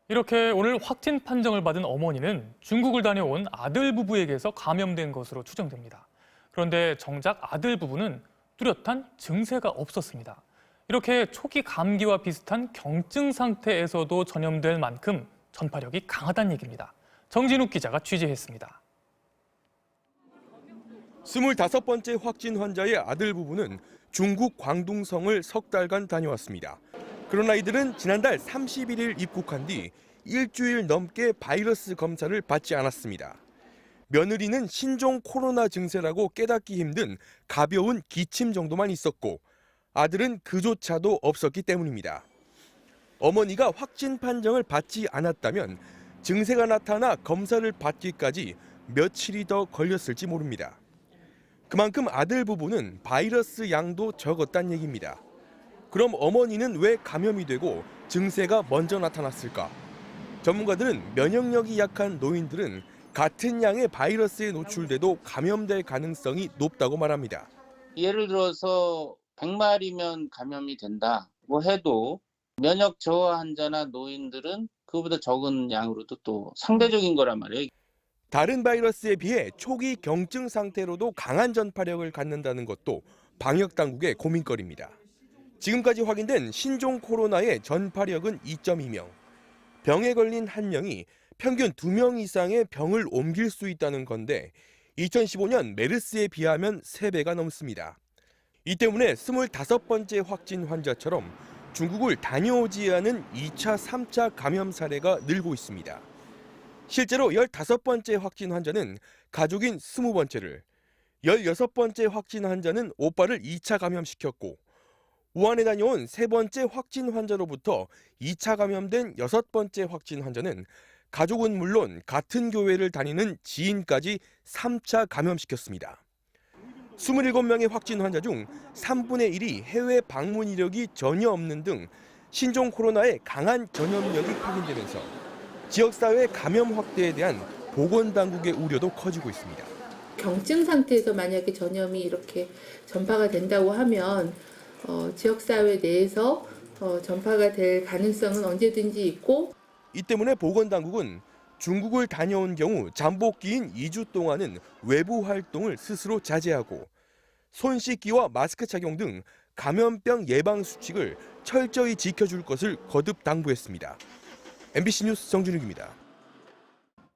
이렇게 오늘 확진 판정을 받은 어머니는 중국을 다녀온 아들 부부에게서 감염된 것으로 추정됩니다. 그런데 정작 아들 부부는 뚜렷한 증세가 없었습니다. 이렇게 초기 감기와 비슷한 경증 상태에서도 전염될 만큼 전파력이 강하다는 얘기입니다. 정진욱 기자가 취재했습니다. 25번째 확진 환자의 아들 부부는 중국 광둥성을 석 달간 다녀왔습니다. 그러나 이들은 지난달 31일 입국한 뒤 일주일 넘게 바이러스 검사를 받지 않았습니다. 며느리는 신종 코로나 증세라고 깨닫기 힘든 가벼운 기침 정도만 있었고 아들은 그조차도 없었기 때문입니다. 어머니가 확진 판정을 받지 않았다면 증세가 나타나 검사를 받기까지 며칠이 더 걸렸을지 모릅니다. 그만큼 아들 부부는 바이러스 양도 적었다는 얘기입니다. 그럼 어머니는 왜 감염이 되고 증세가 먼저 나타났을까? 전문가들은 면역력이 약한 노인들은 같은 양의 바이러스에 노출돼도 감염될 가능성이 높다고 말합니다. 예를 들어서 100마리면 감염이 된다 해도 면역 저하 환자나 노인들은 그보다 적은 양으로도 또 상대적인 거란 말이에요. 다른 바이러스에 비해 초기 경증 상태로도 강한 전파력을 갖는다는 것도 방역 당국의 고민거리입니다. 지금까지 확인된 신종 코로나의 전파력은 2.2명. 병에 걸린 1명이 평균 2명 이상의 병을 옮길 수 있다는 건데 2015년 메르스에 비하면 3배가 넘습니다. 이 때문에 25번째 확진 환자처럼 중국을 다녀오지 않은 2차, 3차 감염 사례가 늘고 있습니다. 실제로 15번째 확진 환자는 가족인 20번째를, 16번째 확진 환자는 오빠를 2차 감염시켰고 우한에 다녀온 3번째 확진 환자로부터 2차 감염된 6번째 확진 환자는 가족은 물론 같은 교회를 다니는 지인까지 3차 감염시켰습니다. 27명의 확진 환자 중 3분의 1이 해외 방문 이력이 전혀 없는 등 신종 코로나의 강한 전염력이 확인되면서 지역사회 감염 확대에 대한 보건당국의 우려도 커지고 있습니다. 경증 상태에서 만약에 전염이 이렇게 전파가 된다고 하면 지역사회 내에서 전파가 될 가능성은 언제든지 있고, 이 때문에 보건당국은 중국을 다녀온 경우 잠복기인 2주 동안은 외부 활동을 스스로 자제하고 손 씻기와 마스크 착용 등 감염병 예방 수칙을 철저히 지켜줄 것을 거듭 당부했습니다. MBC 뉴스 정준욱입니다.